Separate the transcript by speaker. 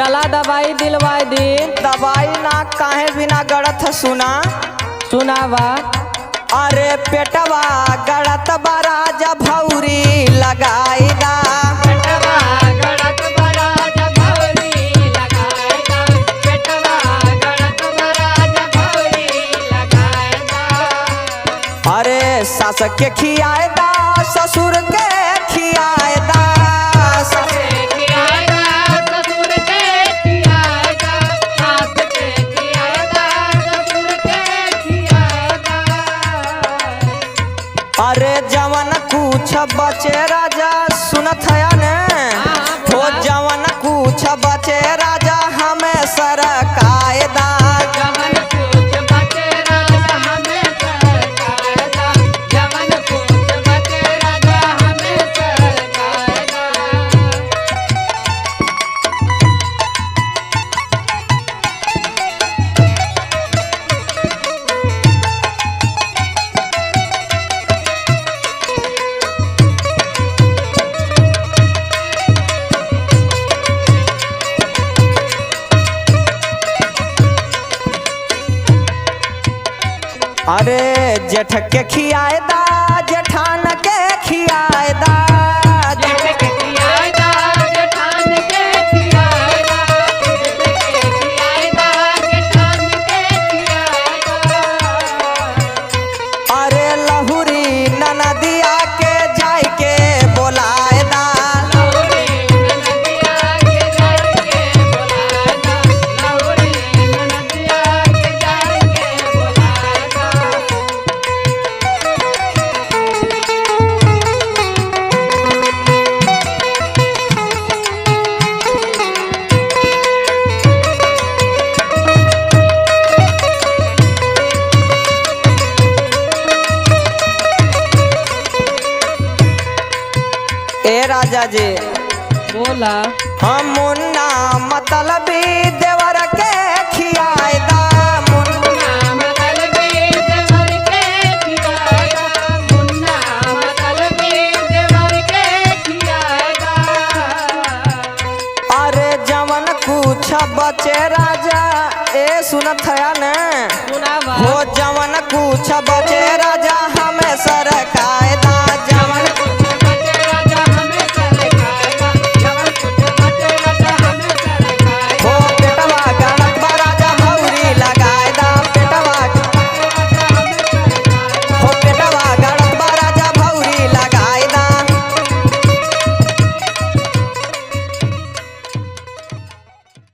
Speaker 1: चला दवाई दिलवाई दी।
Speaker 2: दवाई ना काहे बिना गड़त है सुना।
Speaker 1: सुनावा।
Speaker 2: अरे पेटवा गड़त बरा जब भौरी लगाई दा।
Speaker 3: पेटवा गड़त बरा जब भौरी लगाए दा। पेटवा गड़त बरा जब भौरी लगाए दा।
Speaker 2: अरे सास के खियाए दा ससुर के खियाए दा। अरे जवन कुछ बचे राजा सुनत है ने हो जवन कुछ बचे राजा हमें सरकायदा।
Speaker 3: जवन कुछ बचे राजा हमें सरकायदा। जवन कुछ बचे राजा हमें सरकायदा।
Speaker 2: अरे जेठ के खियाए दा जेठान के खियाए दा।
Speaker 3: जेठ के खियाए दा जेठान के खियाए दा। जेठ के खियाए दा जेठान के खियाए दा।
Speaker 2: अरे लहुरी ननदिया के जाय के बोलाए दा।
Speaker 3: लहुरी ननदिया के जाय के बोलाए दा। लहुरी ननदिया के जाय के बोलाए दा।
Speaker 2: ए राजा जी
Speaker 1: बोला।
Speaker 2: हम मुन्ना मतलबी देवर के खियाए दा।
Speaker 3: मुन्ना मतलबी देवर के खियाए दा। मुन्ना मतलबी देवर के खियाए दा।
Speaker 2: अरे जवन कुछ बचे राजा ए सुनत है ने
Speaker 1: सुनावा।
Speaker 2: हो जवन कुछ बचे राजा